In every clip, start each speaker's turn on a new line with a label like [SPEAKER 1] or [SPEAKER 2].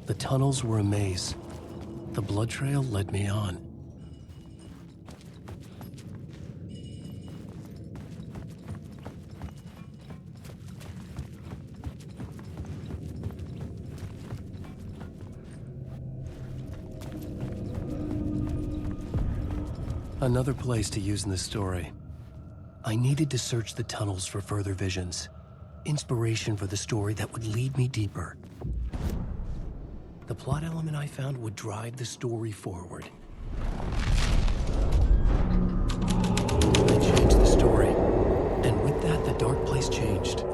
[SPEAKER 1] The tunnels were a maze. The blood trail led me on. Another place to use in the story. I needed to search the tunnels for further visions. Inspiration for the story that would lead me deeper. The plot element I found would drive the story forward. I changed the story, and with that, the dark place changed.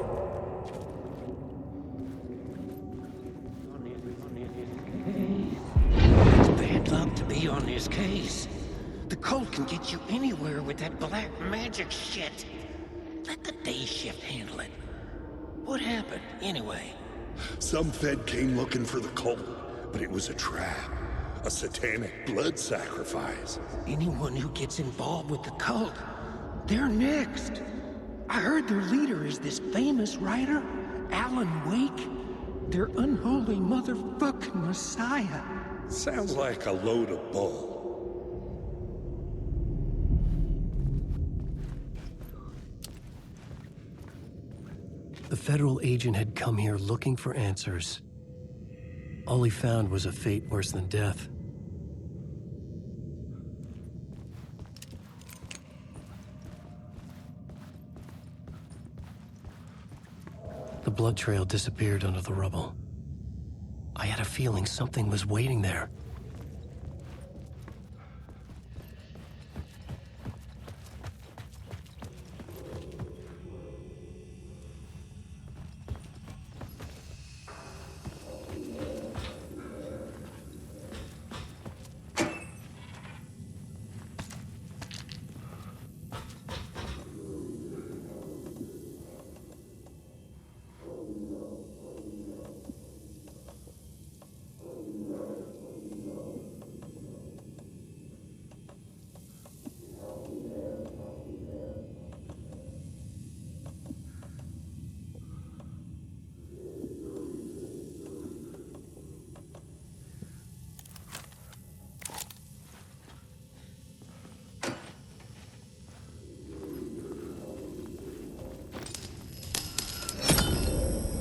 [SPEAKER 2] It's bad luck to be on this case. The cult can get you anywhere with that black magic shit. Let the day shift handle it. What happened, anyway?
[SPEAKER 3] Some Fed came looking for the cult, but it was a trap. A satanic blood sacrifice.
[SPEAKER 2] Anyone who gets involved with the cult, they're next. I heard their leader is this famous writer, Alan Wake. Their unholy motherfucking messiah.
[SPEAKER 3] Sounds like a load of bull.
[SPEAKER 1] The federal agent had come here looking for answers. All he found was a fate worse than death. The blood trail disappeared under the rubble. I had a feeling something was waiting there.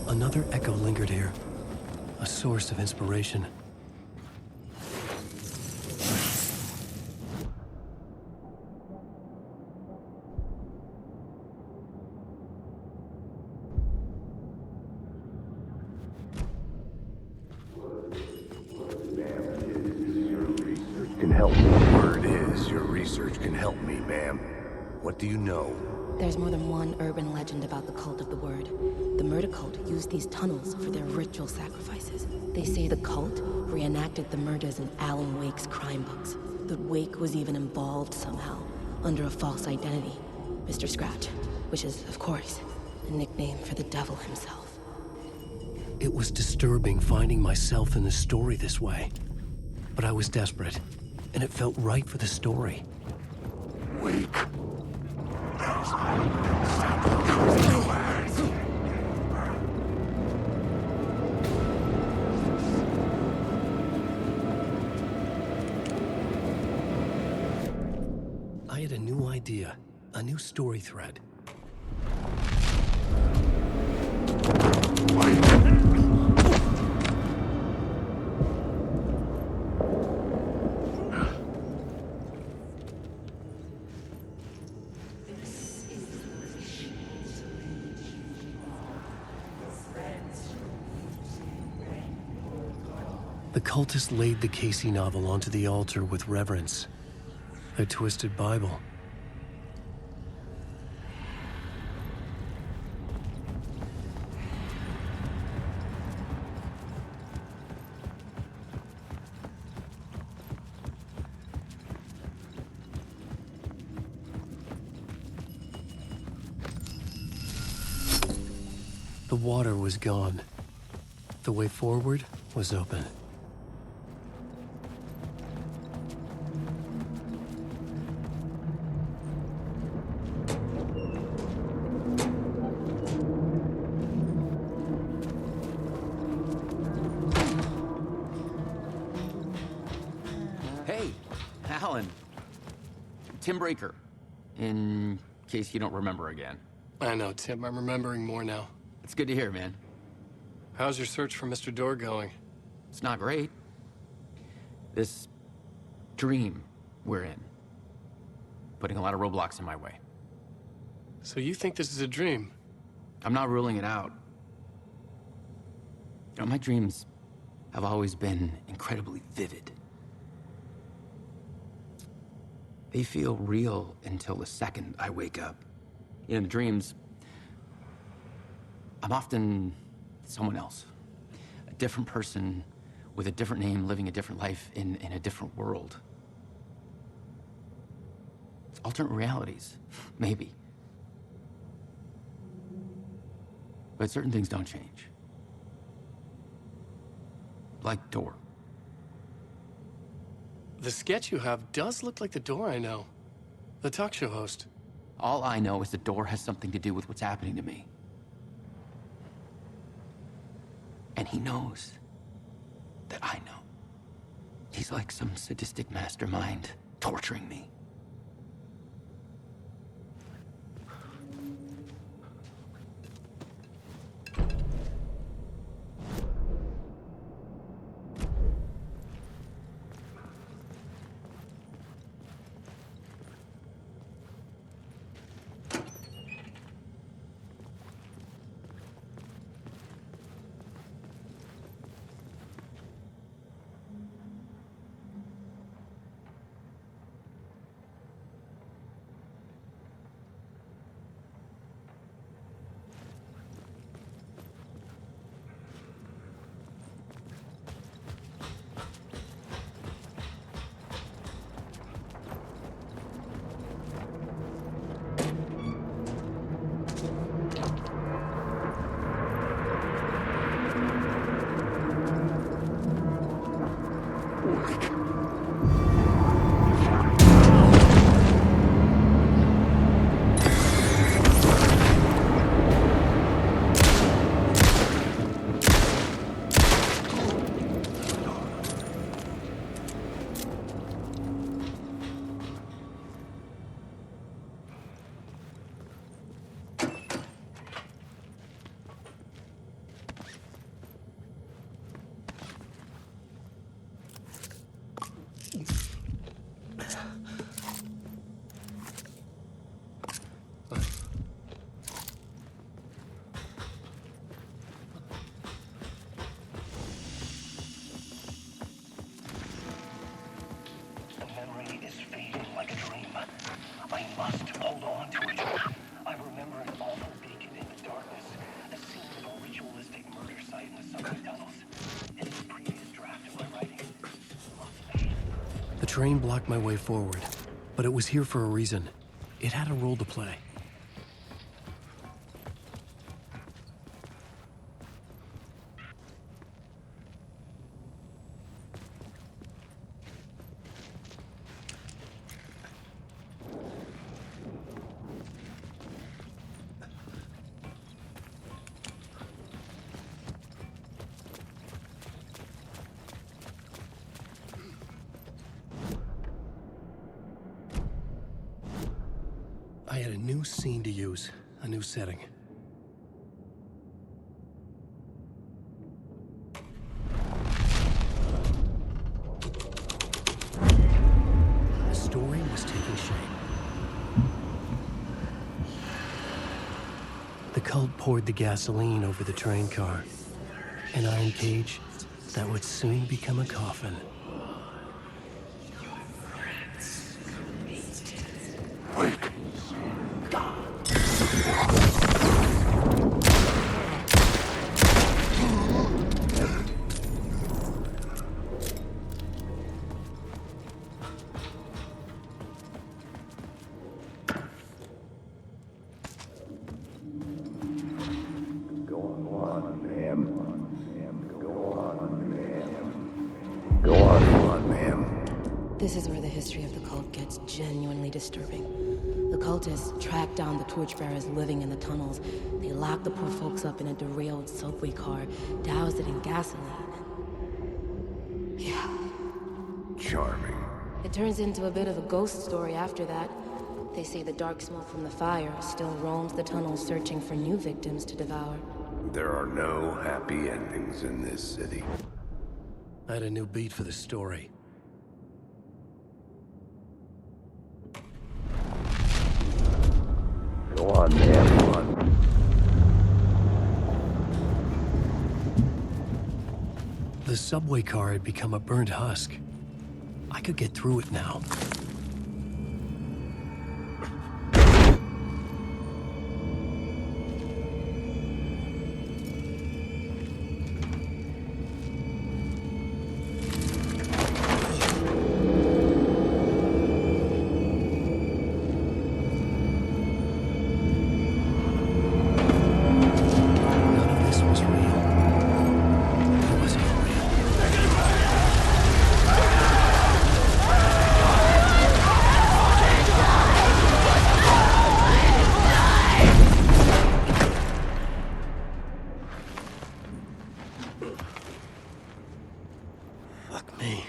[SPEAKER 1] Another echo lingered here, a source of inspiration.
[SPEAKER 4] Can help me. Word is, your research can help me, ma'am. What do you know?
[SPEAKER 5] There's more than one urban legend about the cult of the word. The murder cult used these tunnels for their ritual sacrifices. They say the cult reenacted the murders in Alan Wake's crime books. That Wake was even involved somehow, under a false identity. Mr. Scratch, which is, of course, a nickname for the devil himself.
[SPEAKER 1] It was disturbing finding myself in the story this way. But I was desperate, and it felt right for the story.
[SPEAKER 4] Wake.
[SPEAKER 1] I had a new idea, a new story thread. The cultists laid the Casey novel onto the altar with reverence. A twisted Bible. The water was gone. The way forward was open.
[SPEAKER 6] Tim Breaker, in case you don't remember again.
[SPEAKER 1] I know, Tim. I'm remembering more now.
[SPEAKER 6] It's good to hear, man.
[SPEAKER 1] How's your search for Mr. Door going?
[SPEAKER 6] It's not great. This dream we're in, putting a lot of roadblocks in my way.
[SPEAKER 1] So you think this is a dream?
[SPEAKER 6] I'm not ruling it out. You know, my dreams have always been incredibly vivid. They feel real until the second I wake up. In the dreams, I'm often someone else. A different person with a different name, living a different life in a different world. It's alternate realities, maybe. But certain things don't change. Like Door.
[SPEAKER 1] The sketch you have does look like the Door I know. The talk show host.
[SPEAKER 6] All I know is the Door has something to do with what's happening to me. And he knows that I know. He's like some sadistic mastermind torturing me.
[SPEAKER 1] The train blocked my way forward, but it was here for a reason. It had a role to play. I had a new scene to use, a new setting. The story was taking shape. The cult poured the gasoline over the train car. An iron cage that would soon become a coffin.
[SPEAKER 5] This is where the history of the cult gets genuinely disturbing. The cultists tracked down the torchbearers living in the tunnels. They locked the poor folks up in a derailed subway car, doused it in gasoline. Yeah.
[SPEAKER 4] Charming.
[SPEAKER 5] It turns into a bit of a ghost story after that. They say the dark smoke from the fire still roams the tunnels searching for new victims to devour.
[SPEAKER 4] There are no happy endings in this city.
[SPEAKER 1] I had a new beat for the story.
[SPEAKER 4] Go on, man, go on.
[SPEAKER 1] The subway car had become a burnt husk. I could get through it now. None of this was real. It was all real. Fuck me.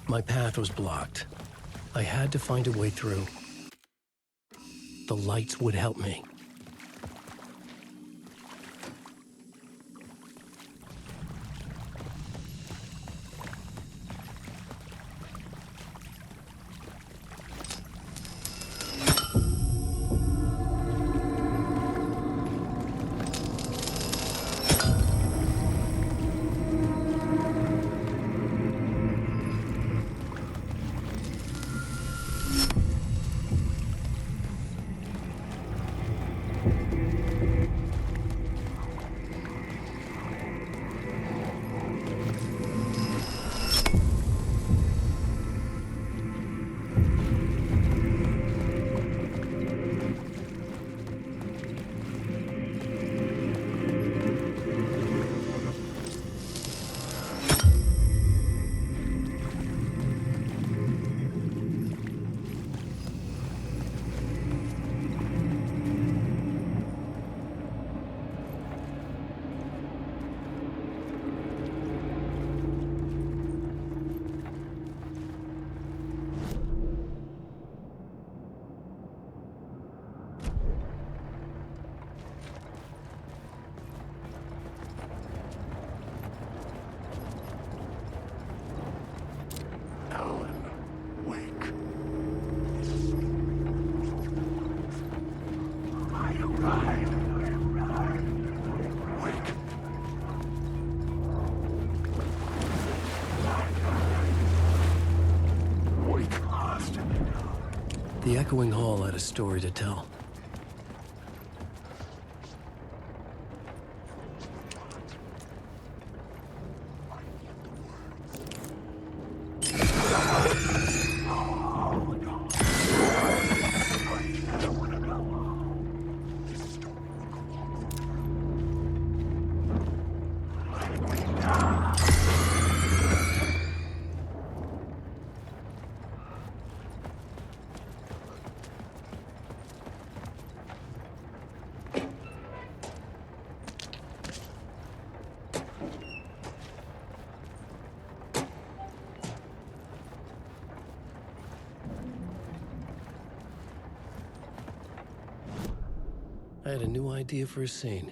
[SPEAKER 1] My path was blocked. I had to find a way through. The lights would help me. echoing hall had a story to tell. I had a new idea for a scene.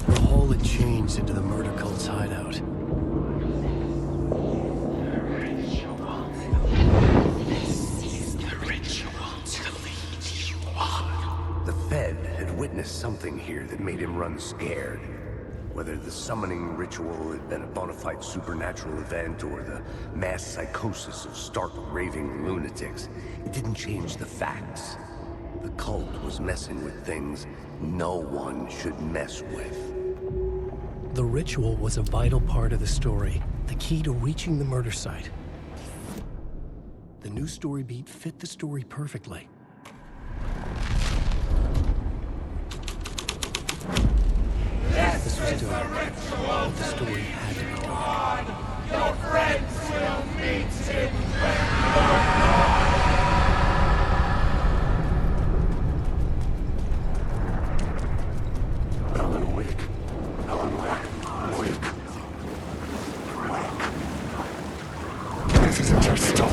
[SPEAKER 1] The hall had changed into the murder cult's hideout.
[SPEAKER 4] The Fed had witnessed something here that made him run scared. Whether the summoning ritual had been a bona fide supernatural event or the mass psychosis of stark raving lunatics, it didn't change the facts. The cult was messing with things no one should mess with.
[SPEAKER 1] The ritual was a vital part of the story, the key to reaching the murder site. The new story beat fit the story perfectly. This was dark, but the story had to be dark.
[SPEAKER 7] Your friends will meet him
[SPEAKER 4] Alan Wake. Alan Wake.
[SPEAKER 3] This isn't your story.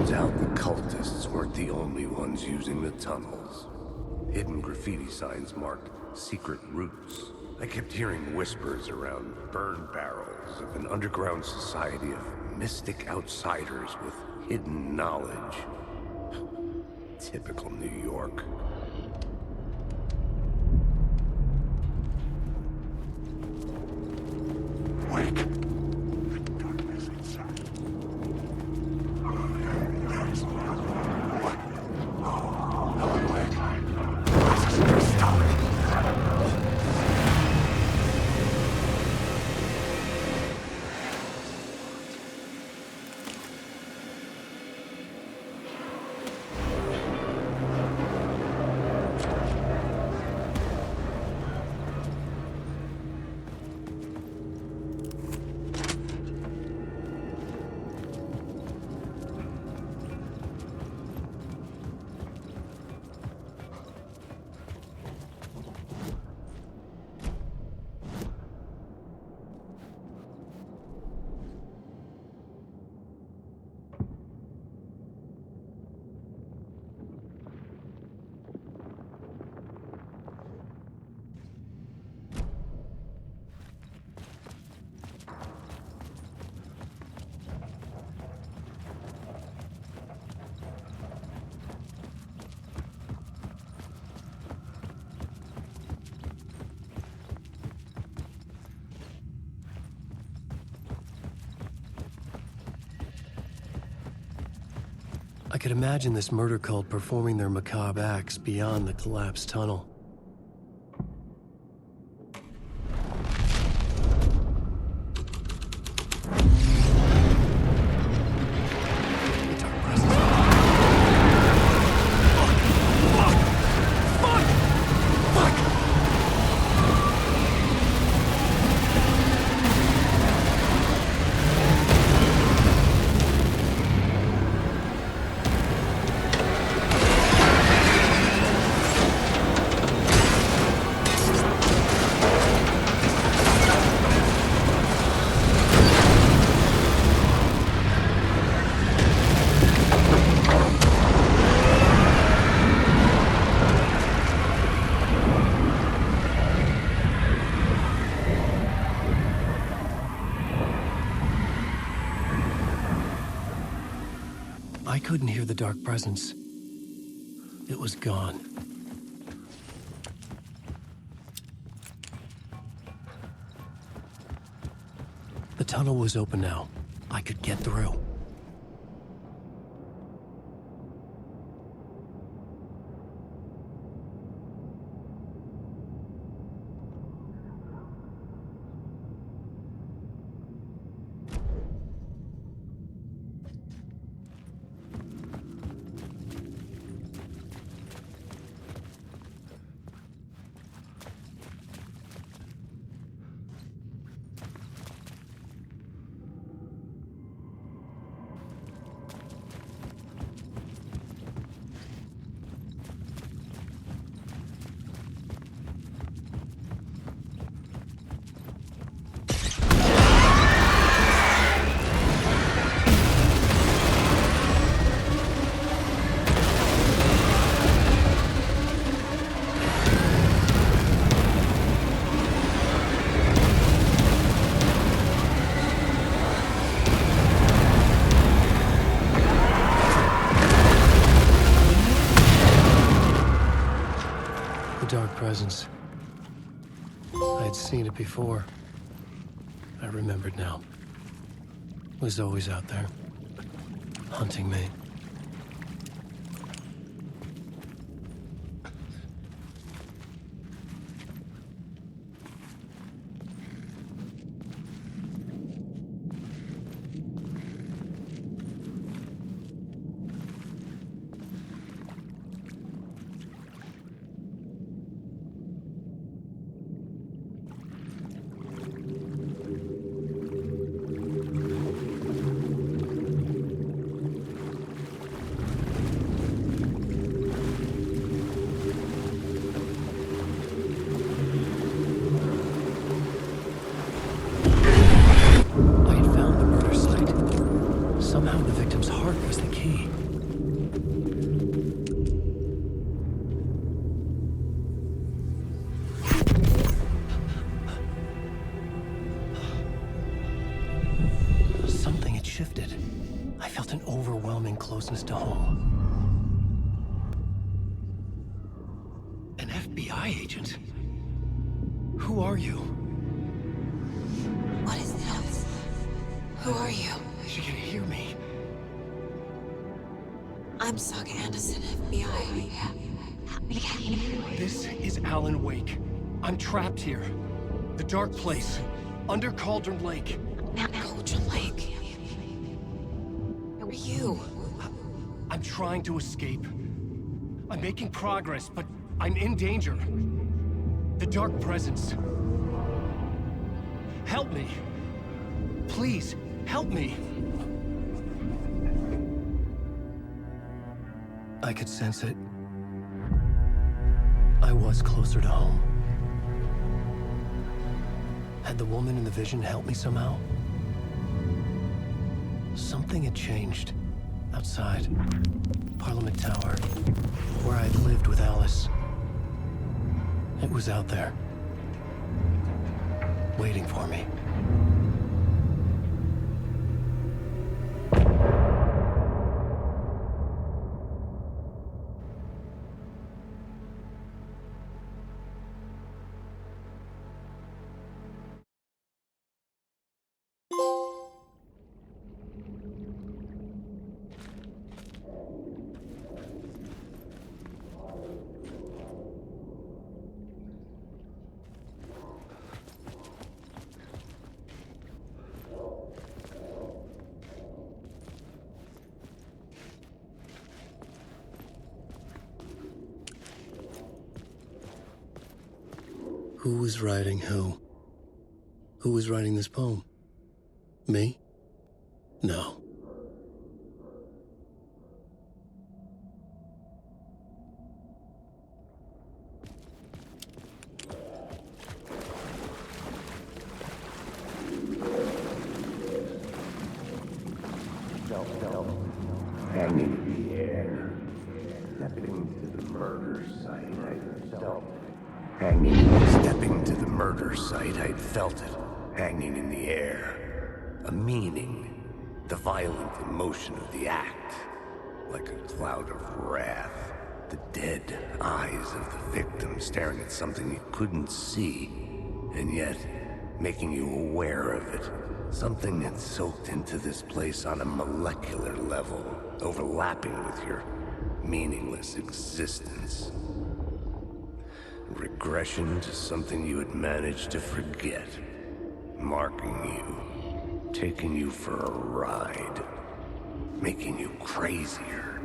[SPEAKER 4] Turns out the cultists weren't the only ones using the tunnels. Hidden graffiti signs marked secret routes. I kept hearing whispers around burn barrels of an underground society of mystic outsiders with hidden knowledge. Typical New York.
[SPEAKER 3] Wake. The darkness inside.
[SPEAKER 1] I could imagine this murder cult performing their macabre acts beyond the collapsed tunnel. I couldn't hear the dark presence. It was gone. The tunnel was open now. I could get through. Dark presence. I had seen it before. I remembered now. It was always out there, hunting me. overwhelming closeness to home. An FBI agent? Who are you?
[SPEAKER 8] What is this? Who are you?
[SPEAKER 1] She can hear me.
[SPEAKER 8] I'm Saga Anderson, FBI.
[SPEAKER 1] This is Alan Wake. I'm trapped here. The dark place. Under Cauldron Lake.
[SPEAKER 8] Cauldron Lake. Who are you?
[SPEAKER 1] I'm trying to escape. I'm making progress, but I'm in danger. The dark presence. Help me. Please, help me. I could sense it. I was closer to home. Had the woman in the vision helped me somehow? Something had changed. Outside. Parliament Tower. Where I'd lived with Alice. It was out there. Waiting for me. Who was writing who? Who was writing this poem? Me? No.
[SPEAKER 4] Hanging in the air, stepping to the murder site, I felt stepping to the murder site, I'd felt it, hanging in the air. A meaning, the violent emotion of the act, like a cloud of wrath. The dead eyes of the victim staring at something you couldn't see, and yet making you aware of it. Something had soaked into this place on a molecular level, overlapping with your meaningless existence. Regression to something you had managed to forget, marking you, taking you for a ride, making you crazier.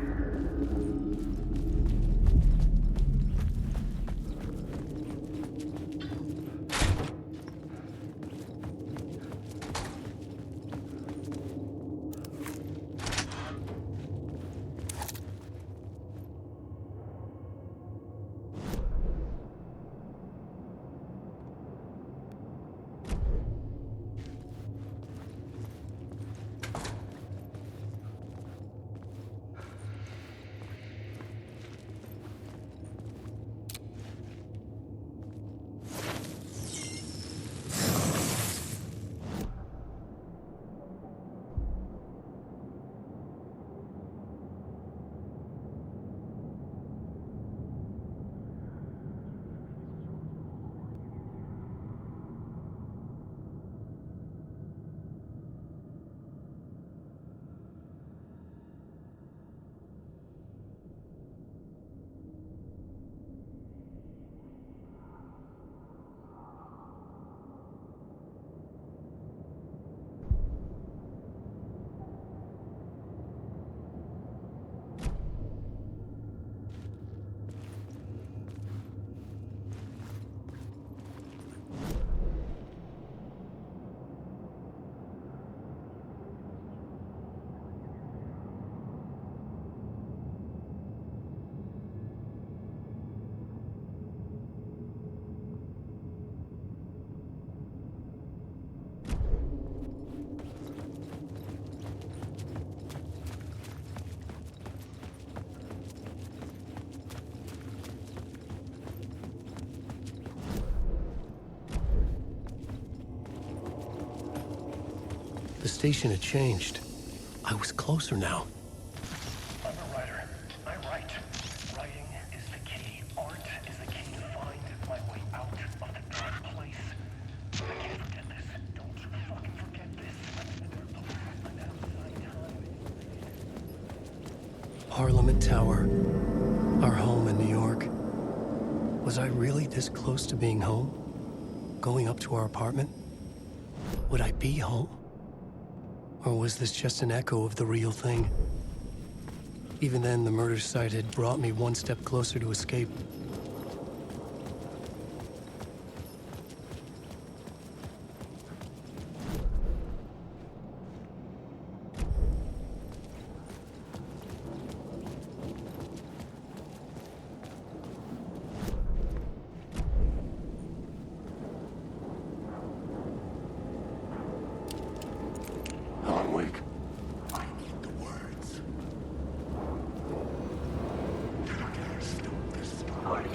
[SPEAKER 1] The station had changed. I was closer now. Parliament Tower, our home in New York. Was I really this close to being home? Going up to our apartment? Would I be home? Or was this just an echo of the real thing? Even then, the murder site had brought me one step closer to escape.
[SPEAKER 3] Alan Wake, I need the words. Can I stop this story?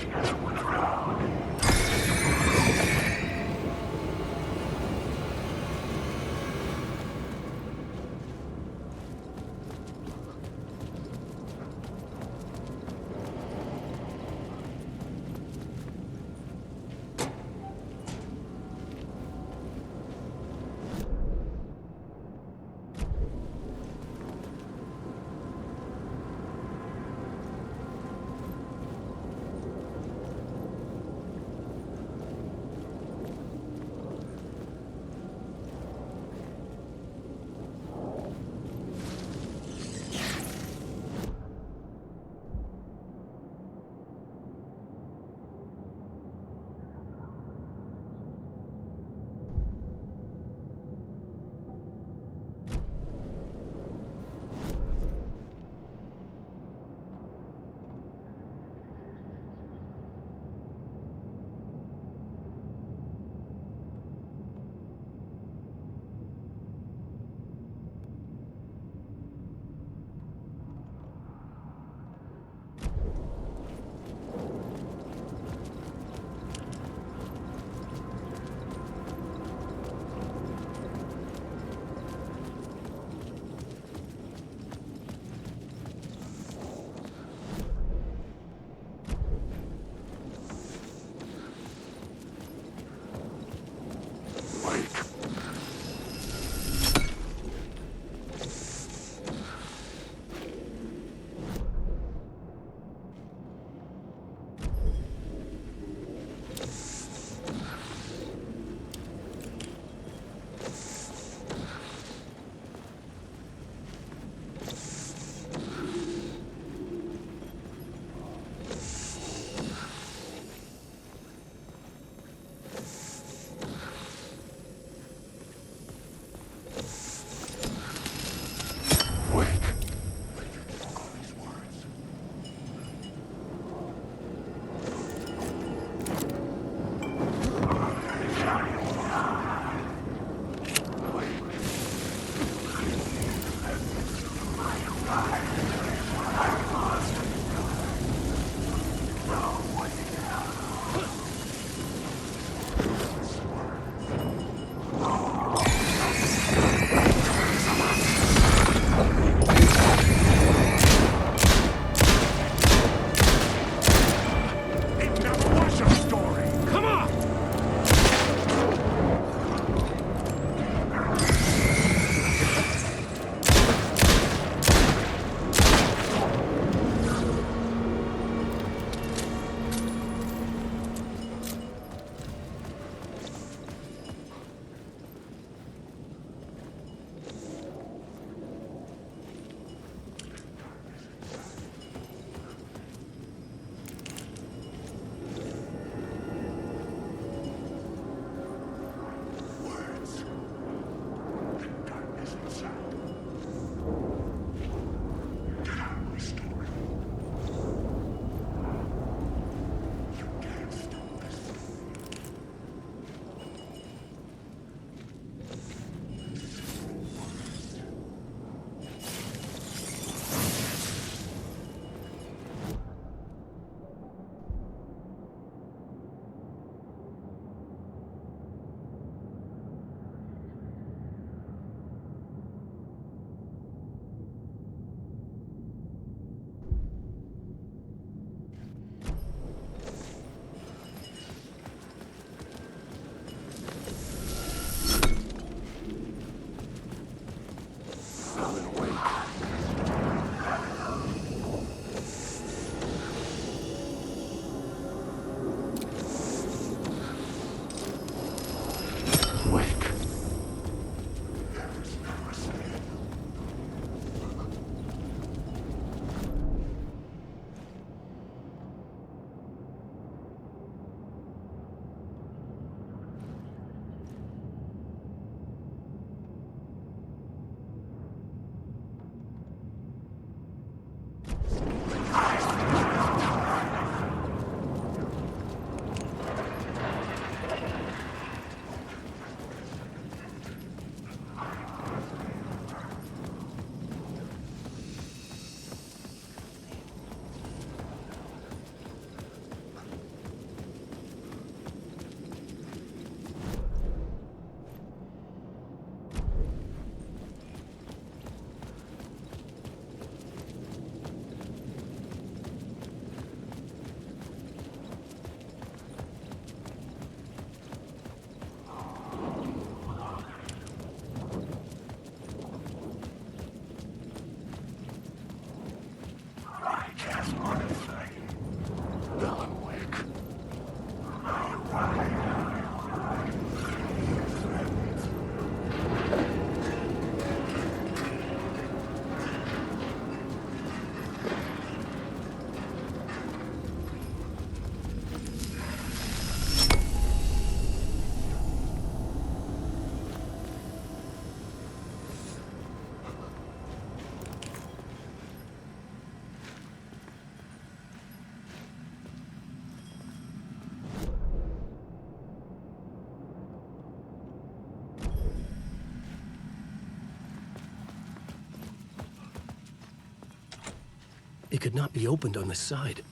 [SPEAKER 1] It could not be opened on this side.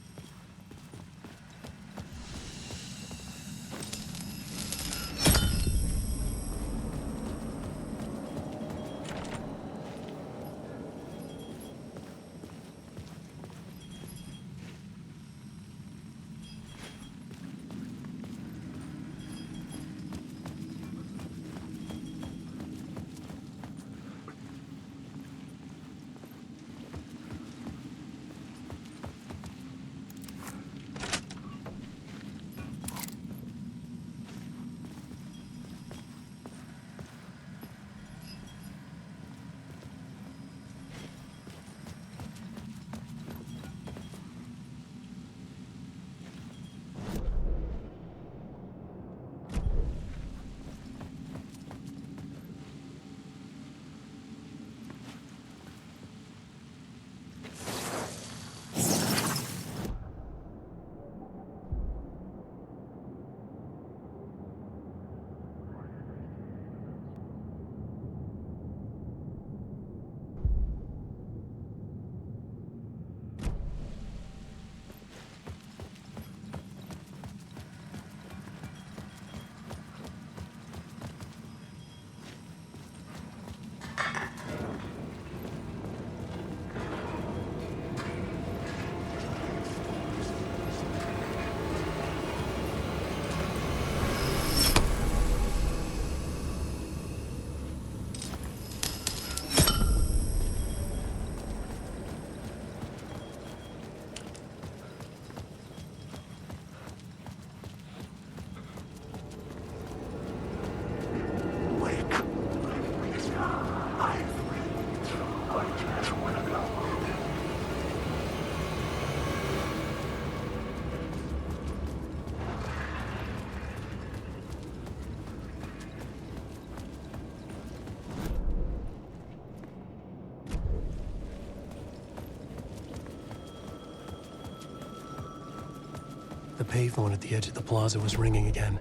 [SPEAKER 1] The payphone at the edge of the plaza was ringing again.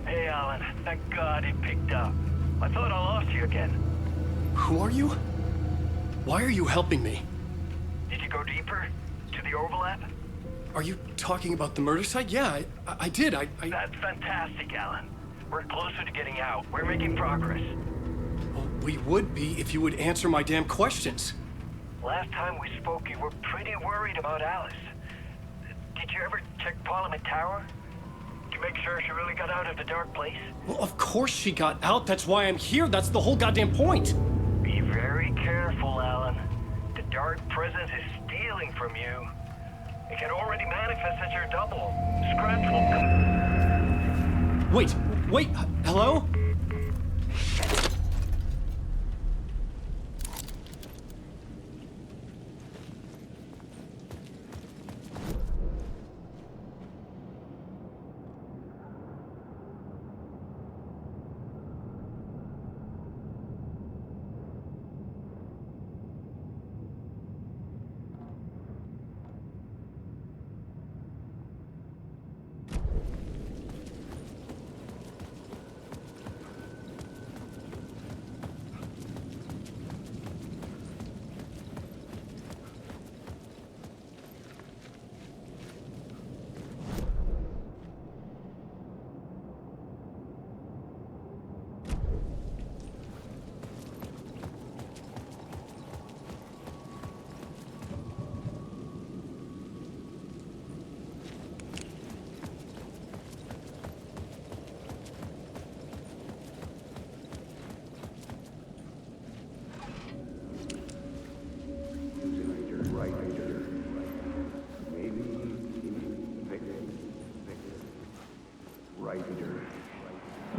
[SPEAKER 9] Hey, Alan. Thank God it picked up. I thought I lost you again.
[SPEAKER 1] Who are you? Why are you helping me?
[SPEAKER 9] Did you go deeper? To the overlap?
[SPEAKER 1] Are you talking about the murder site? Yeah, I did.
[SPEAKER 9] That's fantastic, Alan. We're closer to getting out. We're making progress.
[SPEAKER 1] Well, we would be if you would answer my damn questions.
[SPEAKER 9] Last time we spoke, you were pretty worried about Alice. Did you ever check Parliament Tower? To make sure she really got out of the dark place?
[SPEAKER 1] Well, of course she got out. That's why I'm here. That's the whole goddamn point.
[SPEAKER 9] Be very careful, Alan. The dark presence is stealing from you. It can already manifest as your double. Scratch will come.
[SPEAKER 1] Wait, hello?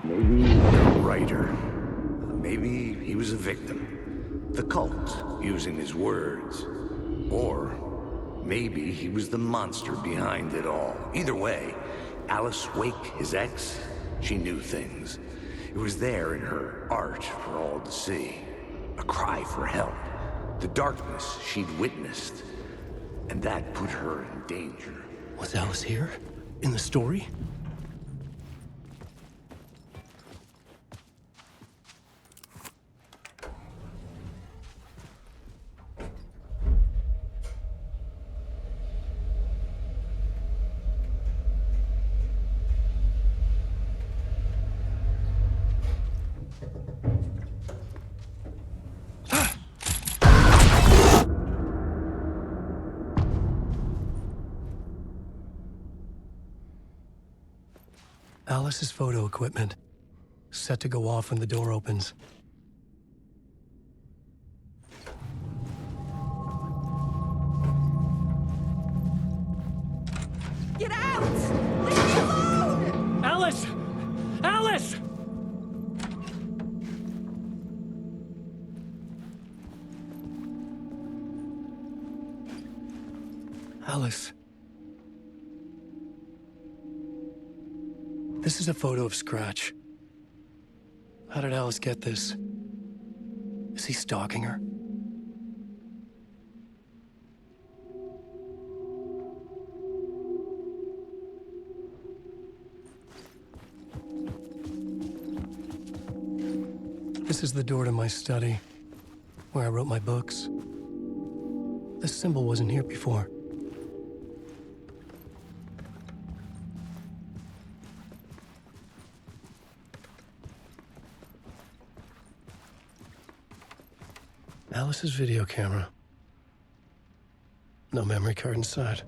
[SPEAKER 4] Maybe a writer. Maybe he was a victim. The cult, using his words. Or maybe he was the monster behind it all. Either way, Alice Wake, his ex, she knew things. It was there in her art for all to see. A cry for help. The darkness she'd witnessed. And that put her in danger.
[SPEAKER 1] Was Alice here? In the story? Alice's photo equipment. Set to go off when the door opens.
[SPEAKER 10] Get out! Leave me alone!
[SPEAKER 1] Alice! Alice! Alice. This is a photo of Scratch. How did Alice get this? Is he stalking her? This is the door to my study, where I wrote my books. This symbol wasn't here before. Alice's video camera. No memory card inside.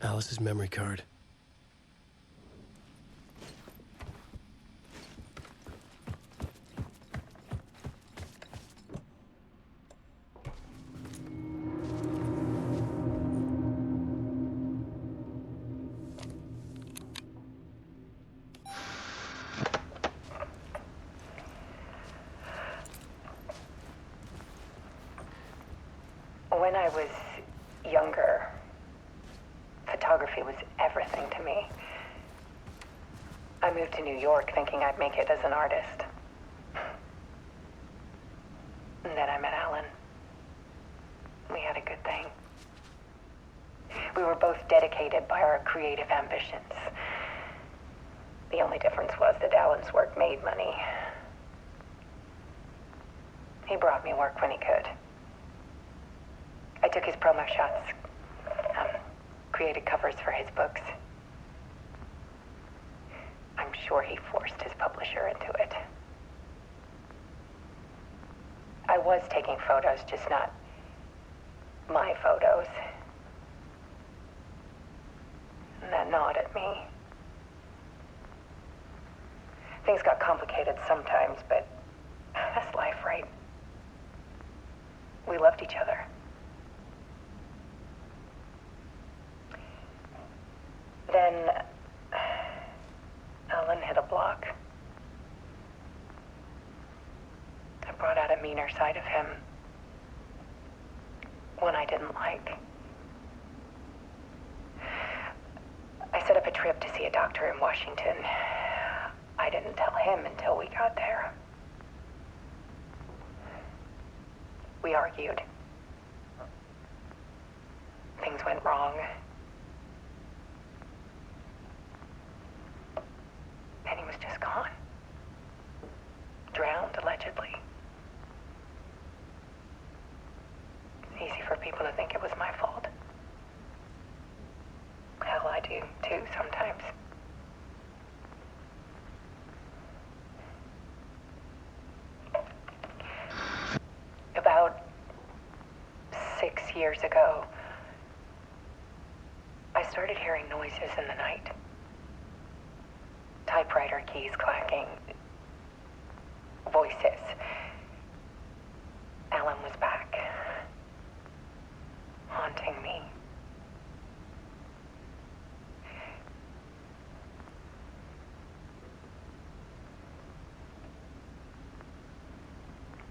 [SPEAKER 1] Alice's memory card.
[SPEAKER 11] When I was younger, photography was everything to me. I moved to New York thinking I'd make it as an artist. And then I met Alan. We had a good thing. We were both dedicated by our creative ambitions. The only difference was that Alan's work made money. He brought me work when he could. I took his promo shots, created covers for his books. I'm sure he forced his publisher into it. I was taking photos, just not my photos. And that gnawed at me. Things got complicated sometimes, but that's life, right? We loved each other. Then Alan hit a block. I brought out a meaner side of him. One I didn't like. I set up a trip to see a doctor in Washington. I didn't tell him until we got there. We argued. Things went wrong. And he was just gone. Drowned, allegedly. It's easy for people to think it was my fault. Hell, I do, too, sometimes. years ago, I started hearing noises in the night. Typewriter keys clacking. Voices. Alan was back. Haunting me.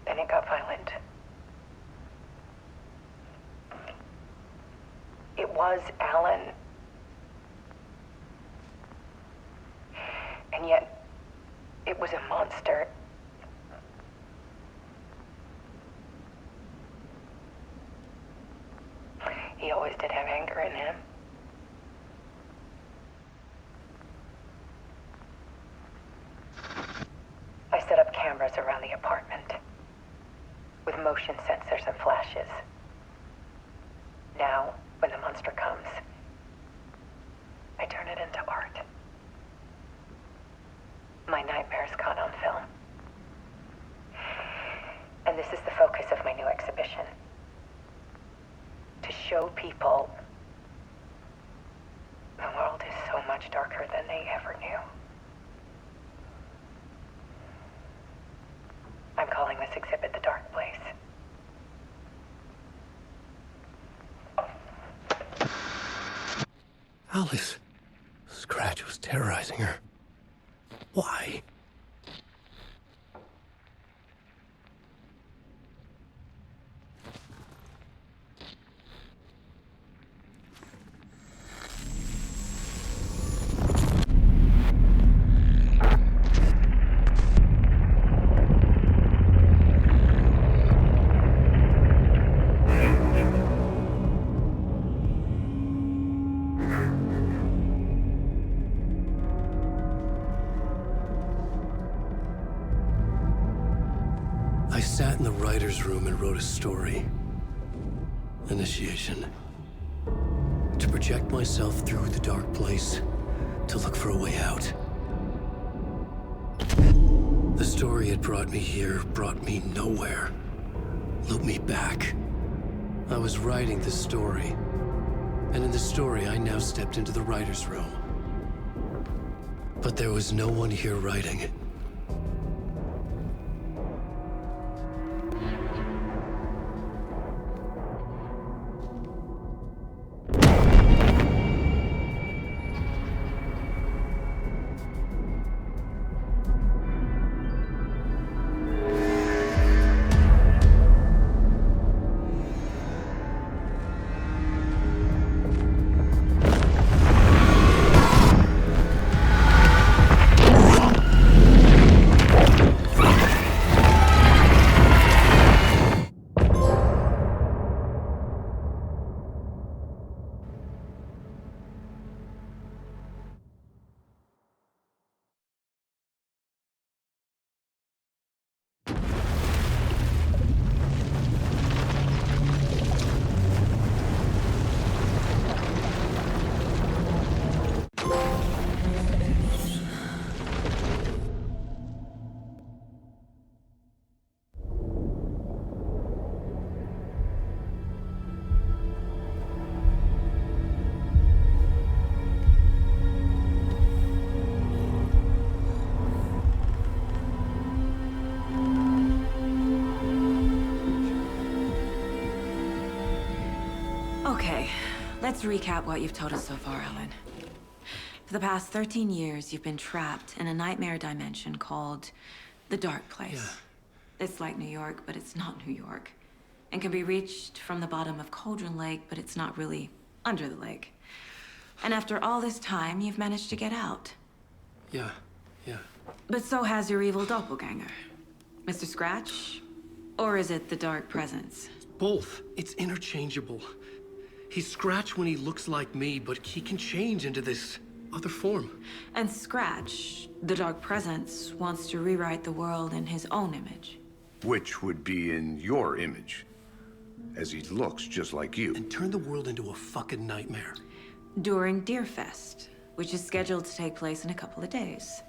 [SPEAKER 11] Then it got violent. It was Alan. And yet, it was a monster. He always did have anger in him. I set up cameras around the apartment with motion sensors and flashes. Now, when the monster comes, I turn it into art. My nightmares caught on film. And this is the focus of my new exhibition. To show people the world is so much darker than they ever knew. I'm calling this exhibit The Dark Place.
[SPEAKER 1] Alice. Scratch was terrorizing her. Why? I sat in the writer's room and wrote a story. Initiation. To project myself through the dark place, to look for a way out. The story had brought me here, brought me nowhere. Looped me back. I was writing the story. And in the story, I now stepped into the writer's room. But there was no one here writing.
[SPEAKER 8] Okay, let's recap what you've told us so far, Alan. For the past 13 years, you've been trapped in a nightmare dimension called the Dark Place.
[SPEAKER 1] Yeah.
[SPEAKER 8] It's like New York, but it's not New York. And can be reached from the bottom of Cauldron Lake, but it's not really under the lake. And after all this time, you've managed to get out.
[SPEAKER 1] Yeah.
[SPEAKER 8] But so has your evil doppelganger. Mr. Scratch? Or is it the Dark Presence?
[SPEAKER 1] Both. It's interchangeable. He's Scratch when he looks like me, but he can change into this other form.
[SPEAKER 8] And Scratch, the Dark Presence, wants to rewrite the world in his own image.
[SPEAKER 4] Which would be in your image, as he looks just like you.
[SPEAKER 1] And turn the world into a fucking nightmare.
[SPEAKER 8] During Deerfest, which is scheduled to take place in a couple of days.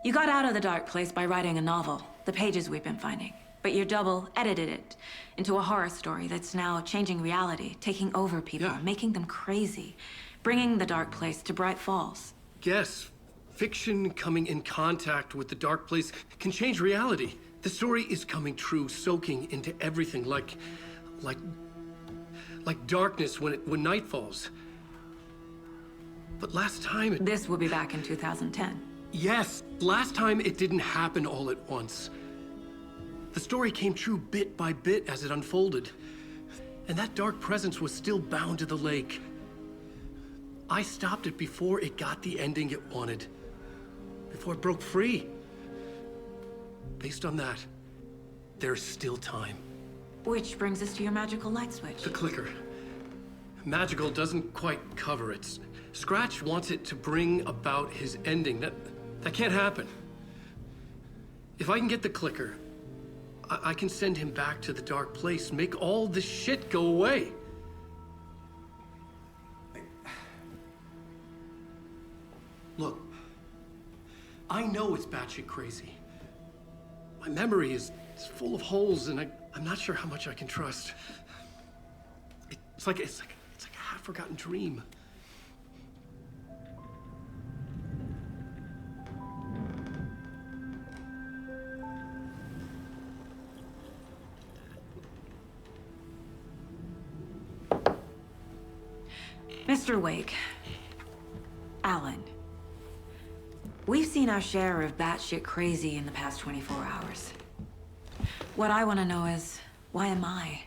[SPEAKER 8] You got out of the Dark Place by writing a novel, the pages we've been finding. But But you double edited it into a horror story that's now changing reality, taking over people, making them crazy, bringing the dark place to Bright Falls.
[SPEAKER 1] Yes, fiction coming in contact with the dark place can change reality. The story is coming true, soaking into everything like darkness when night falls. But last time
[SPEAKER 8] This will be back in 2010.
[SPEAKER 1] Yes, last time it didn't happen all at once. The story came true bit by bit as it unfolded. And that dark presence was still bound to the lake. I stopped it before it got the ending it wanted. Before it broke free. Based on that, there's still time.
[SPEAKER 8] Which brings us to your magical light switch.
[SPEAKER 1] The clicker. Magical doesn't quite cover it. Scratch wants it to bring about his ending. That can't happen. If I can get the clicker, I can send him back to the dark place, make all this shit go away. Look, I know it's batshit crazy. My memory is full of holes, and I'm not sure how much I can trust. It's like a half-forgotten dream.
[SPEAKER 8] Mr. Wake, Alan, we've seen our share of batshit crazy in the past 24 hours. What I want to know is, why am I?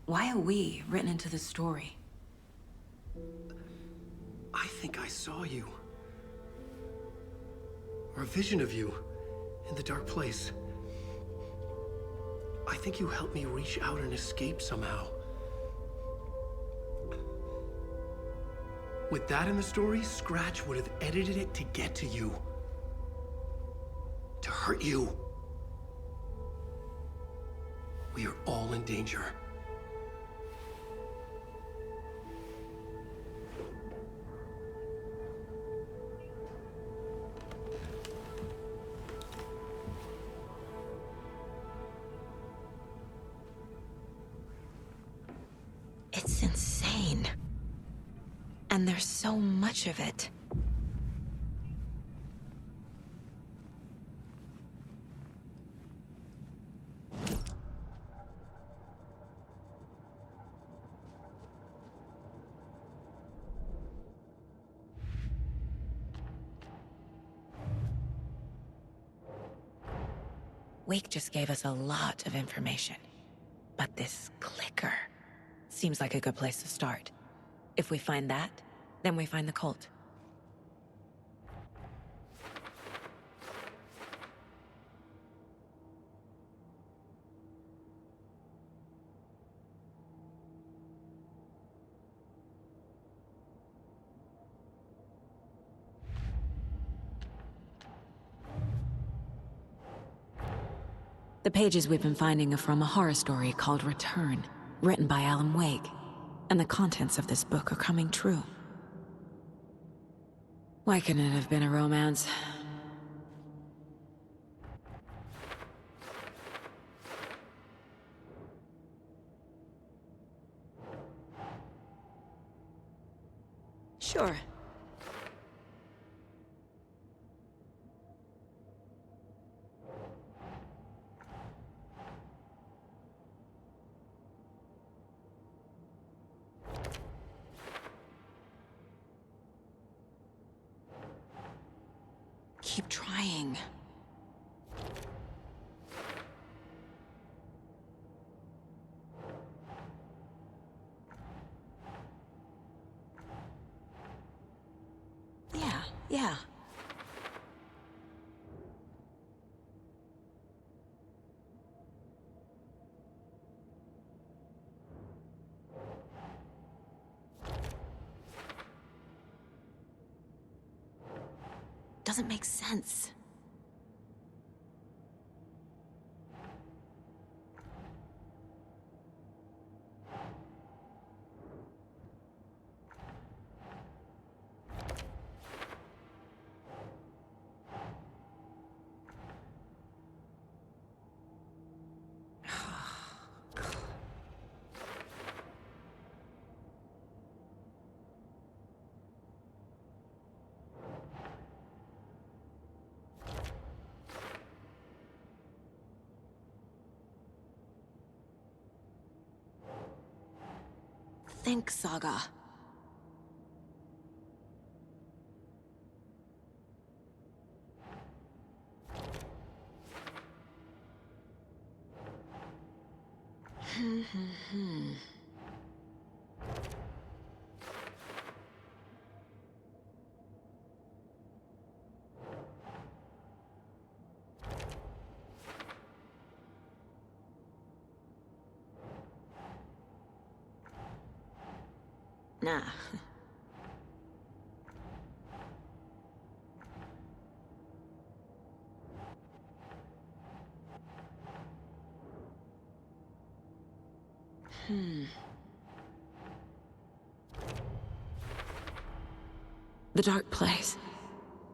[SPEAKER 8] Why are we written into the story?
[SPEAKER 1] I think I saw you. Or a vision of you in the dark place. I think you helped me reach out and escape somehow. With that in the story, Scratch would have edited it to get to you. To hurt you. We are all in danger.
[SPEAKER 5] It's insane. And there's so much of it. Wake just gave us a lot of information. But this clicker seems like a good place to start. If we find that, then we find the cult. The pages we've been finding are from a horror story called Return, written by Alan Wake. And the contents of this book are coming true. Why couldn't it have been a romance? Sure. Keep trying. Yeah. Doesn't make sense.
[SPEAKER 8] think, Saga. Nah. The Dark Place.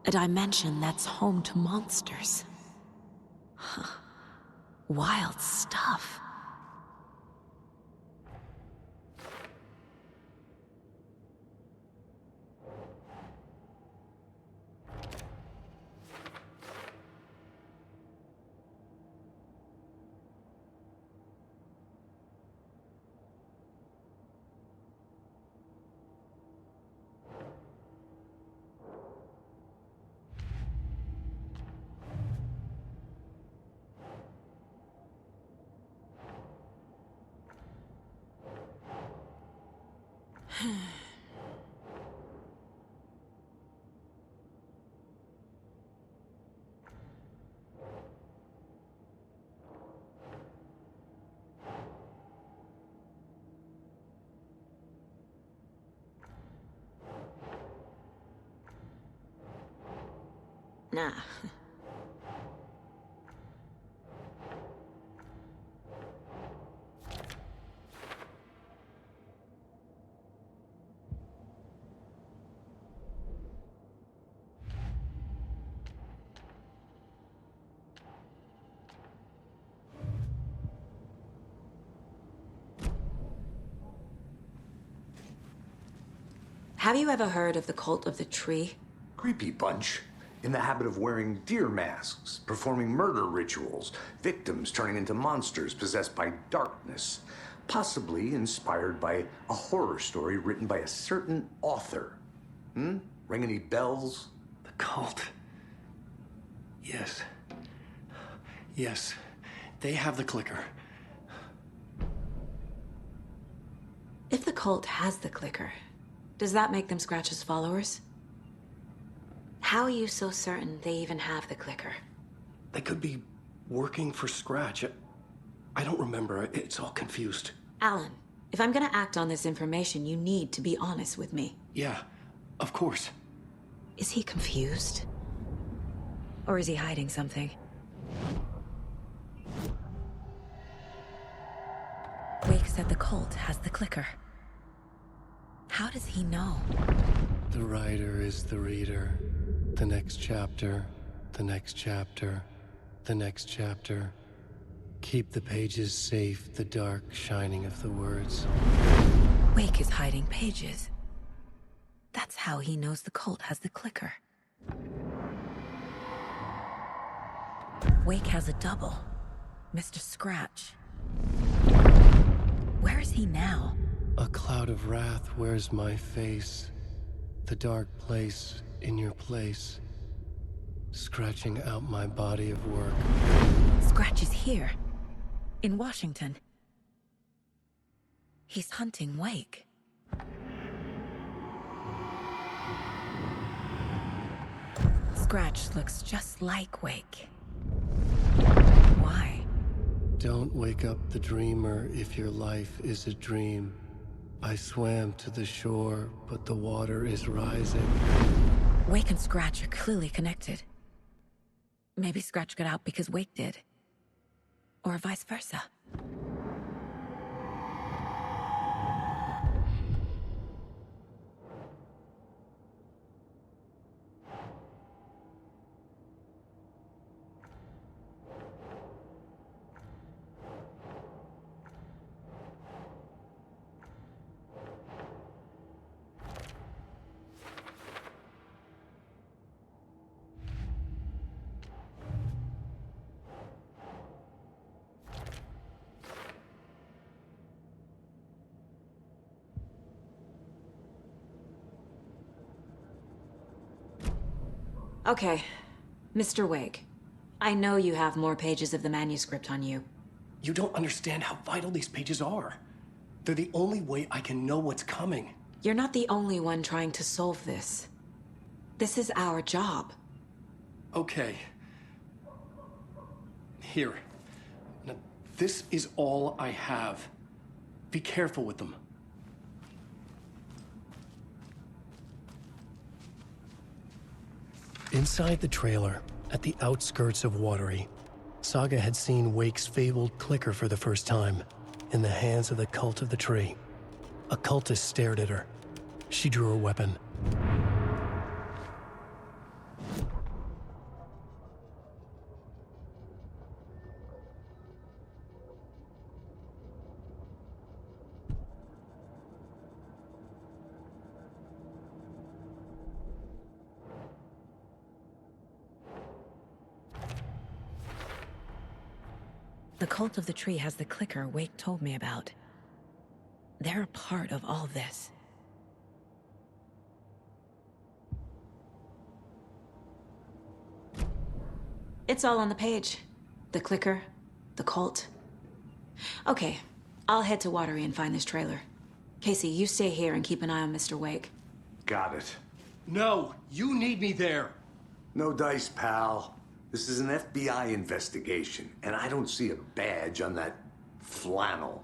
[SPEAKER 8] A dimension that's home to monsters. Huh. Wild stuff. Nah. Have you ever heard of the Cult of the Tree?
[SPEAKER 4] Creepy bunch. In the habit of wearing deer masks, performing murder rituals, victims turning into monsters possessed by darkness. Possibly inspired by a horror story written by a certain author. Ring any bells?
[SPEAKER 1] The cult. Yes. Yes. They have the clicker.
[SPEAKER 8] If the cult has the clicker, does that make them Scratch's followers? How are you so certain they even have the clicker?
[SPEAKER 1] They could be working for Scratch. I don't remember. It's all confused.
[SPEAKER 8] Alan, if I'm gonna act on this information, you need to be honest with me.
[SPEAKER 1] Yeah, of course.
[SPEAKER 8] Is he confused? Or is he hiding something? Wake said the cult has the clicker. How does he know?
[SPEAKER 1] The writer is the reader. The next chapter, the next chapter, the next chapter. Keep the pages safe, the dark shining of the words.
[SPEAKER 8] Wake is hiding pages. That's how he knows the cult has the clicker. Wake has a double. Mr. Scratch. Where is he now?
[SPEAKER 1] A cloud of wrath wears my face. The dark place in your place. Scratching out my body of work.
[SPEAKER 8] Scratch is here. In Washington. He's hunting Wake. Scratch looks just like Wake. Why?
[SPEAKER 1] Don't wake up the dreamer if your life is a dream. I swam to the shore, but the water is rising.
[SPEAKER 8] Wake and Scratch are clearly connected. Maybe Scratch got out because Wake did. Or vice versa. Okay, Mr. Wake. I know you have more pages of the manuscript on you.
[SPEAKER 1] You don't understand how vital these pages are. They're the only way I can know what's coming.
[SPEAKER 8] You're not the only one trying to solve this. This is our job.
[SPEAKER 1] Okay. Here. Now, this is all I have. Be careful with them. Inside the trailer, at the outskirts of Watery, Saga had seen Wake's fabled clicker for the first time, in the hands of the Cult of the Tree. A cultist stared at her. She drew her weapon.
[SPEAKER 5] The Cult of the Tree has the clicker Wake told me about. They're a part of all this.
[SPEAKER 8] It's all on the page. The clicker, the cult. Okay, I'll head to Watery and find this trailer. Casey, you stay here and keep an eye on Mr. Wake.
[SPEAKER 4] Got it.
[SPEAKER 1] No, you need me there.
[SPEAKER 4] No dice, pal. This is an FBI investigation, and I don't see a badge on that flannel.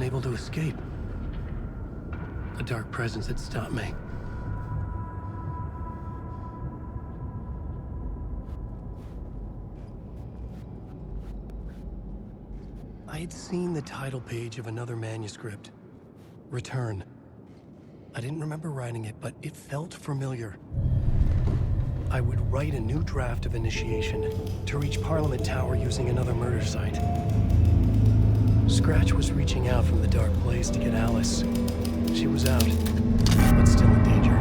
[SPEAKER 1] Able to escape. A dark presence had stopped me. I had seen the title page of another manuscript. Return. I didn't remember writing it, but it felt familiar. I would write a new draft of Initiation to reach Parliament Tower using another murder site. Scratch was reaching out from the dark place to get Alice. She was out, but still in danger.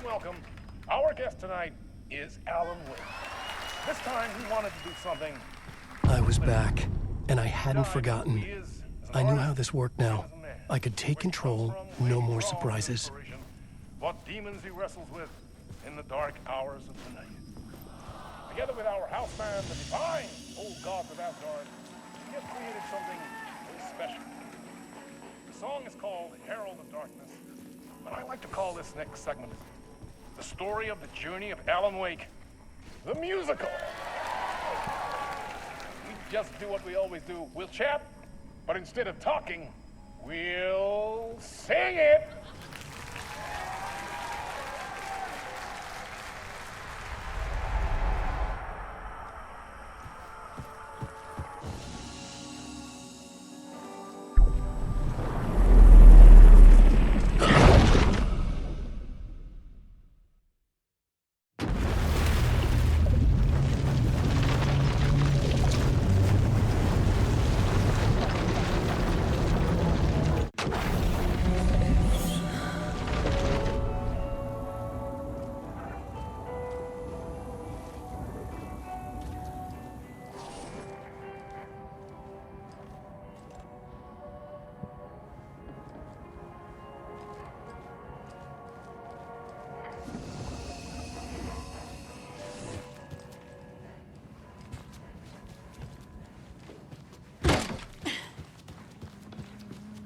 [SPEAKER 7] Welcome. Our guest tonight is Alan Wake. This time he wanted to do something.
[SPEAKER 1] I was back, and I hadn't forgotten. I knew how this worked now. I could take control, no more surprises.
[SPEAKER 7] What demons he wrestles with in the dark hours of the night. Together with our houseman, the divine old gods of Asgard, we have created something very special. The song is called Herald of Darkness, but I like to call this next segment the story of the journey of Alan Wake, the musical. We just do what we always do. We'll chat, but instead of talking, we'll sing it.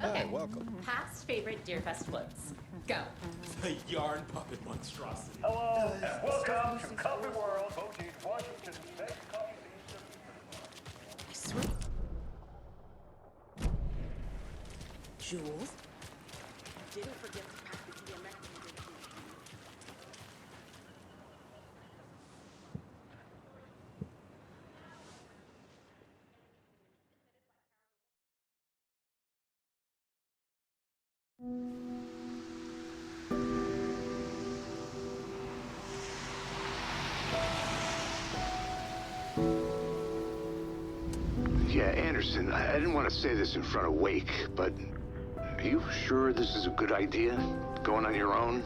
[SPEAKER 12] Okay.
[SPEAKER 13] welcome.
[SPEAKER 12] Past favorite Deerfest floats. Go.
[SPEAKER 14] The yarn puppet monstrosity.
[SPEAKER 9] Hello, and welcome to Coffee World, voted Washington's best coffee bean.
[SPEAKER 12] I swear. Jules? Didn't forget to pack the DMX.
[SPEAKER 4] Yeah, Anderson, I didn't want to say this in front of Wake, but are you sure this is a good idea? Going on your own?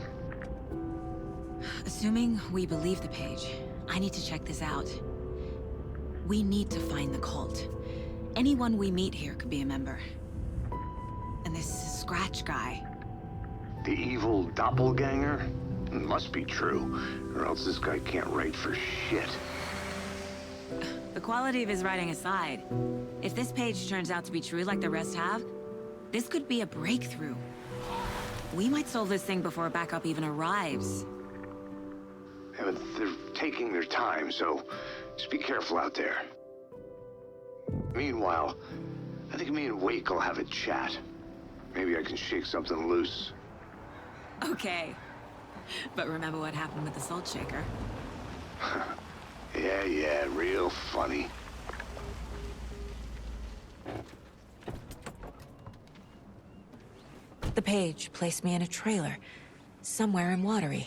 [SPEAKER 8] Assuming we believe the page, I need to check this out. We need to find the cult. Anyone we meet here could be a member. And this Scratch guy.
[SPEAKER 4] The evil doppelganger? Must be true, or else this guy can't write for shit.
[SPEAKER 8] The quality of his writing aside, if this page turns out to be true like the rest have, this could be a breakthrough. We might solve this thing before backup even arrives.
[SPEAKER 4] Yeah, but they're taking their time, so just be careful out there. Meanwhile, I think me and Wake will have a chat. Maybe I can shake something loose.
[SPEAKER 8] Okay. But remember what happened with the salt shaker?
[SPEAKER 4] Yeah, real funny.
[SPEAKER 8] The page placed me in a trailer, somewhere in Watery.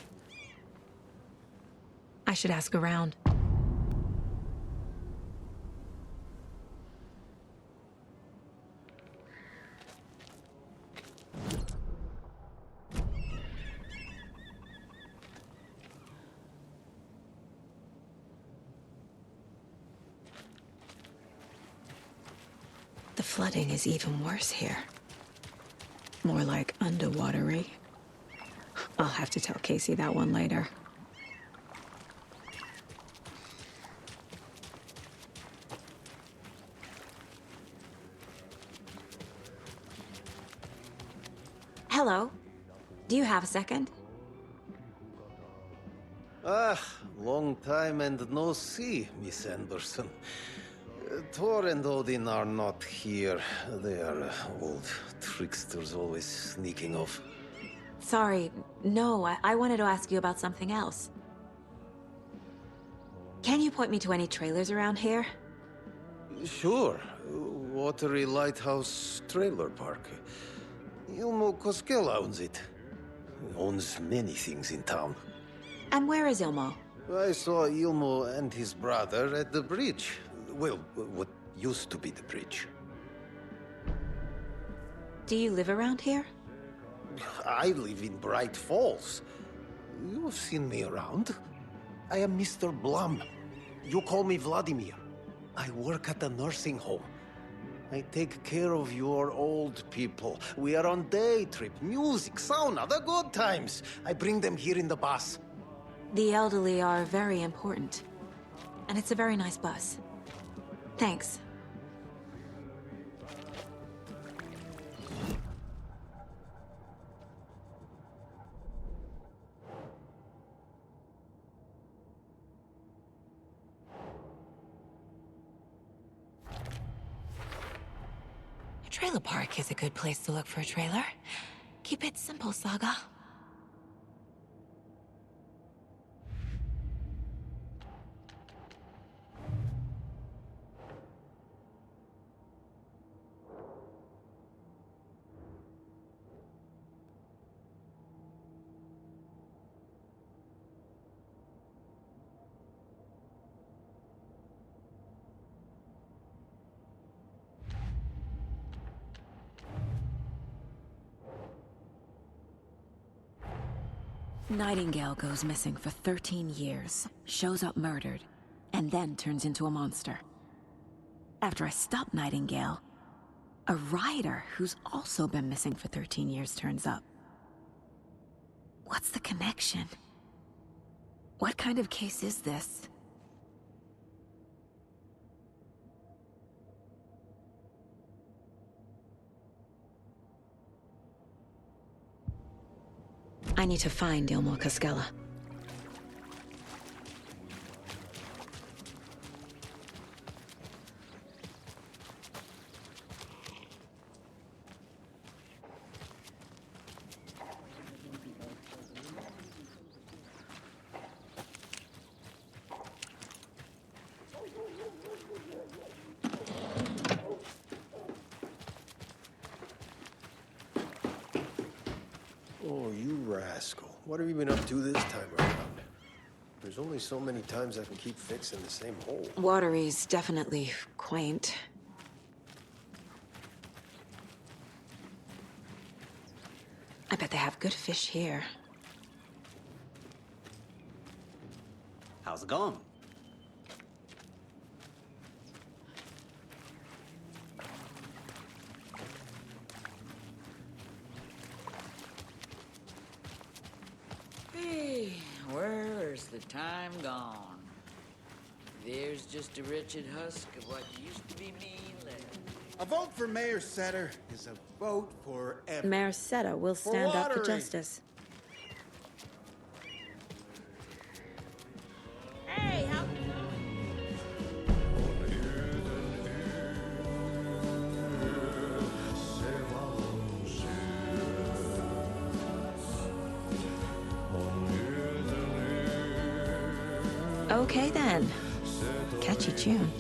[SPEAKER 8] I should ask around. The flooding is even worse here. More like underwatery. I'll have to tell Casey that one later. Hello. Do you have a second?
[SPEAKER 15] Long time and no see, Miss Anderson. Thor and Odin are not here. They are old tricksters always sneaking off.
[SPEAKER 8] Sorry, no, I wanted to ask you about something else. Can you point me to any trailers around here?
[SPEAKER 15] Sure. Watery Lighthouse Trailer Park. Ilmo Koskela owns it. He owns many things in town.
[SPEAKER 8] And where is Ilmo?
[SPEAKER 15] I saw Ilmo and his brother at the bridge. Well, what used to be the bridge.
[SPEAKER 8] Do you live around here?
[SPEAKER 15] I live in Bright Falls. You've seen me around. I am Mr. Blum. You call me Vladimir. I work at a nursing home. I take care of your old people. We are on day trip, music, sauna, the good times. I bring them here in the bus.
[SPEAKER 8] The elderly are very important. And it's a very nice bus. Thanks. A trailer park is a good place to look for a trailer. Keep it simple, Saga. Nightingale goes missing for 13 years, shows up murdered, and then turns into a monster. After I stop Nightingale, a rider who's also been missing for 13 years turns up. What's the connection? What kind of case is this? I need to find Ilmo Cascella.
[SPEAKER 15] Oh, you rascal. What have you been up to this time around? There's only so many times I can keep fixing the same hole.
[SPEAKER 8] Watery's definitely quaint. I bet they have good fish here.
[SPEAKER 13] How's it going?
[SPEAKER 16] Hey, where's the time gone? There's just a wretched husk of what used to be me left.
[SPEAKER 17] A vote for Mayor Setter is a vote for everyone.
[SPEAKER 8] Mayor Seta will stand up for justice.
[SPEAKER 16] Hey, how...
[SPEAKER 8] Okay then. Catchy tune.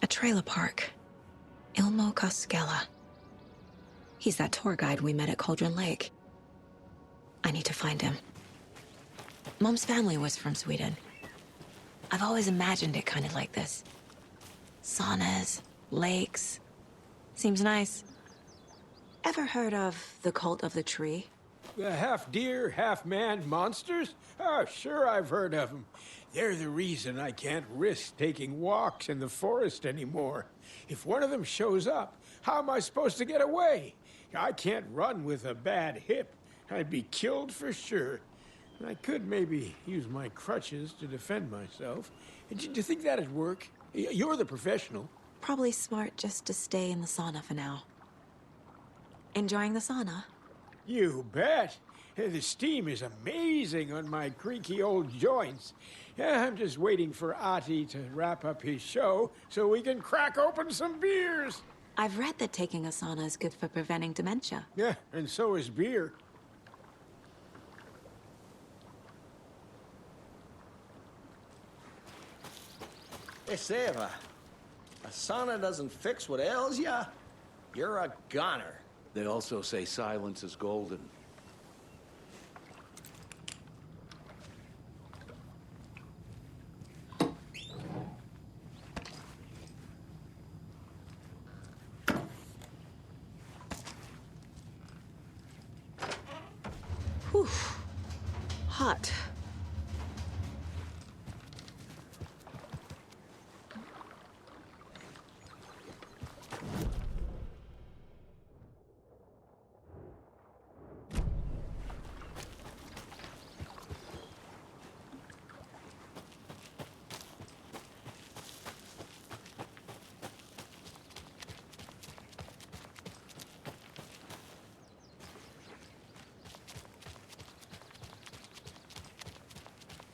[SPEAKER 8] A trailer park. Ilmo Cascella. He's that tour guide we met at Cauldron Lake. I need to find him. Mom's family was from Sweden. I've always imagined it kind of like this. Saunas, lakes. Seems nice. Ever heard of the Cult of the Tree?
[SPEAKER 2] The half-deer, half-man monsters? Oh, sure I've heard of them. They're the reason I can't risk taking walks in the forest anymore. If one of them shows up, how am I supposed to get away? I can't run with a bad hip. I'd be killed for sure. I could maybe use my crutches to defend myself. Do you think that'd work? You're the professional.
[SPEAKER 8] Probably smart just to stay in the sauna for now. Enjoying the sauna?
[SPEAKER 2] You bet. The steam is amazing on my creaky old joints. I'm just waiting for Ati to wrap up his show so we can crack open some beers.
[SPEAKER 8] I've read that taking a sauna is good for preventing dementia.
[SPEAKER 2] Yeah, and so is beer.
[SPEAKER 18] Hey, Sarah. A sauna doesn't fix what ails ya. You're a goner.
[SPEAKER 19] They also say silence is golden.
[SPEAKER 8] Whew. Hot.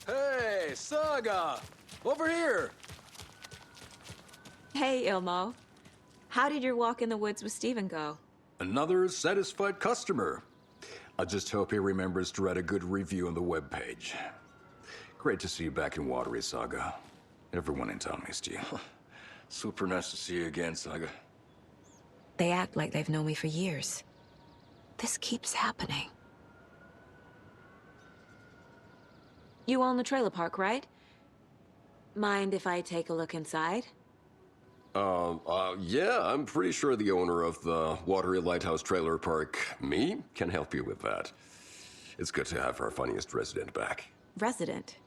[SPEAKER 19] Hey, Saga! Over here!
[SPEAKER 8] Hey, Ilmo. How did your walk in the woods with Steven go?
[SPEAKER 20] Another satisfied customer. I just hope he remembers to write a good review on the webpage. Great to see you back in Watery, Saga. Everyone in town missed you.
[SPEAKER 19] Super nice to see you again, Saga.
[SPEAKER 8] They act like they've known me for years. This keeps happening. You own the trailer park, right? Mind if I take a look inside?
[SPEAKER 21] Yeah, I'm pretty sure the owner of the Watery Lighthouse Trailer Park, me, can help you with that. It's good to have our funniest resident back.
[SPEAKER 8] Resident?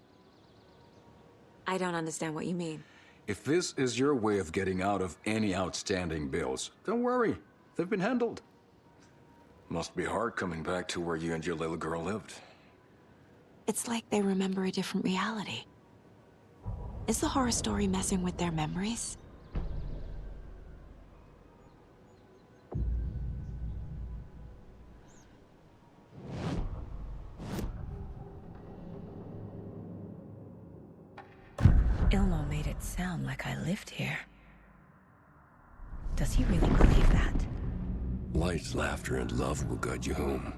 [SPEAKER 8] I don't understand what you mean.
[SPEAKER 20] If this is your way of getting out of any outstanding bills, don't worry. They've been handled.
[SPEAKER 19] Must be hard coming back to where you and your little girl lived.
[SPEAKER 8] It's like they remember a different reality. Is the horror story messing with their memories? Ilmo made it sound like I lived here. Does he really believe that?
[SPEAKER 21] Light, laughter, and love will guide you home.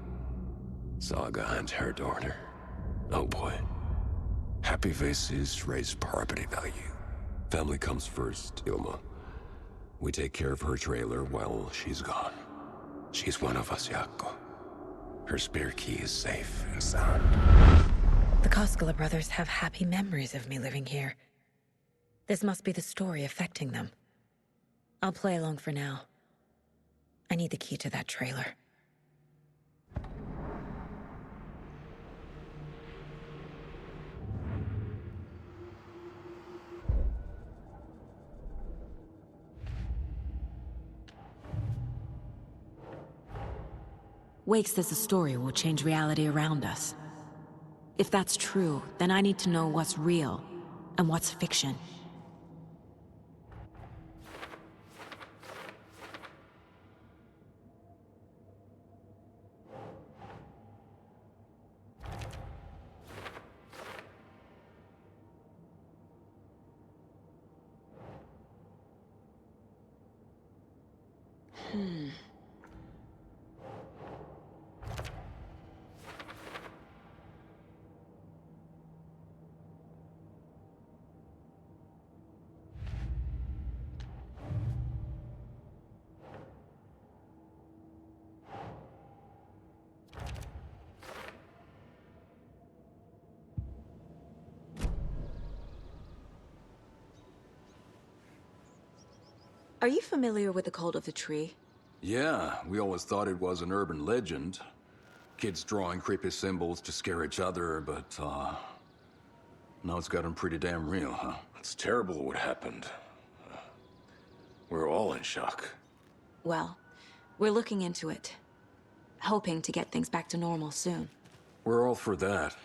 [SPEAKER 21] Saga and her daughter. Oh boy. Happy faces raise property value. Family comes first, Ilma. We take care of her trailer while she's gone. She's one of us, Jaakko. Her spare key is safe and sound.
[SPEAKER 8] The Koskela brothers have happy memories of me living here. This must be the story affecting them. I'll play along for now. I need the key to that trailer. Wake says the story will change reality around us. If that's true, then I need to know what's real and what's fiction. Are you familiar with the Cult of the Tree?
[SPEAKER 20] Yeah, we always thought it was an urban legend. Kids drawing creepy symbols to scare each other, but, now it's gotten pretty damn real, huh?
[SPEAKER 19] It's terrible what happened. We're all in shock.
[SPEAKER 8] Well, we're looking into it. Hoping to get things back to normal soon.
[SPEAKER 20] We're all for that.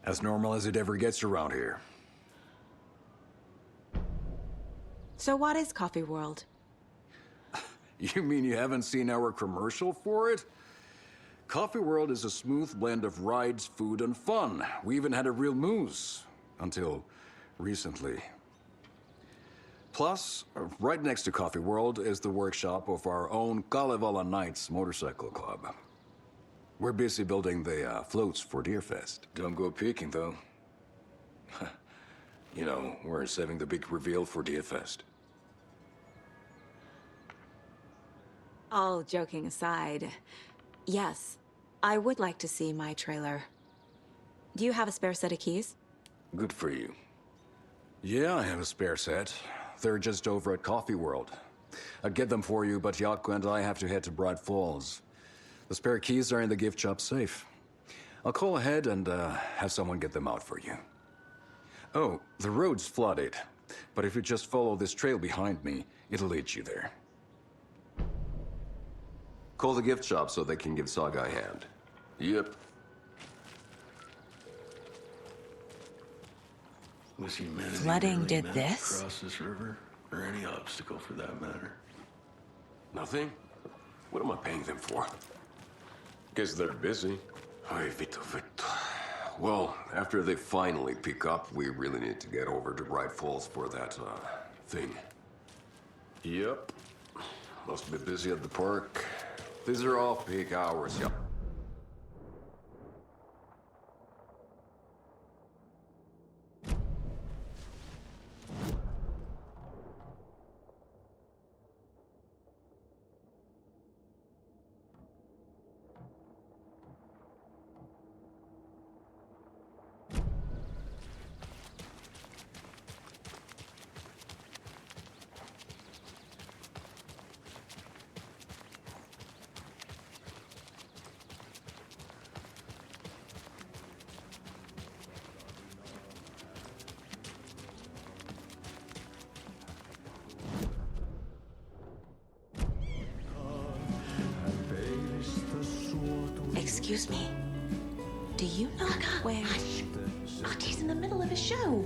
[SPEAKER 20] As normal as it ever gets around here.
[SPEAKER 8] So what is Coffee World?
[SPEAKER 20] You mean you haven't seen our commercial for it? Coffee World is a smooth blend of rides, food, and fun. We even had a real moose. Until recently. Plus, right next to Coffee World is the workshop of our own Kalevala Knights Motorcycle Club. We're busy building the floats for Deerfest.
[SPEAKER 19] Don't go peeking, though. You know, we're saving the big reveal for Deerfest.
[SPEAKER 8] All joking aside, yes, I would like to see my trailer. Do you have a spare set of keys?
[SPEAKER 19] Good for you.
[SPEAKER 20] Yeah, I have a spare set. They're just over at Coffee World. I'd get them for you, but Jaakko and I have to head to Bright Falls. The spare keys are in the gift shop safe. I'll call ahead and have someone get them out for you. Oh, the road's flooded, but if you just follow this trail behind me, it'll lead you there.
[SPEAKER 21] Call the gift shop so they can give Saga a hand.
[SPEAKER 19] Yep. Was humanity
[SPEAKER 8] Flooding
[SPEAKER 19] really
[SPEAKER 8] did
[SPEAKER 19] meant
[SPEAKER 8] this?
[SPEAKER 19] to cross this river? Or any obstacle for that matter?
[SPEAKER 21] Nothing? What am I paying them for? Guess they're busy. Ay, Vito. Well, after they finally pick up, we really need to get over to Bright Falls for that, thing.
[SPEAKER 19] Yep.
[SPEAKER 20] Must be busy at the park. These are off-peak hours, yep.
[SPEAKER 12] Excuse me? Do you know where... Hush! Archie's in the middle of a show.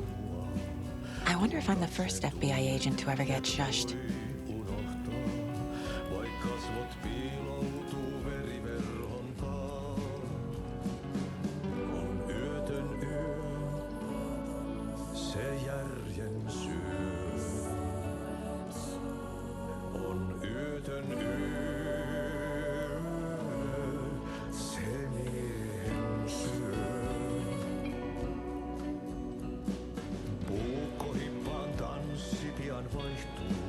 [SPEAKER 12] I wonder if I'm the first FBI agent to ever get shushed.
[SPEAKER 6] Puukkohippaan tanssi pian vaihtuu.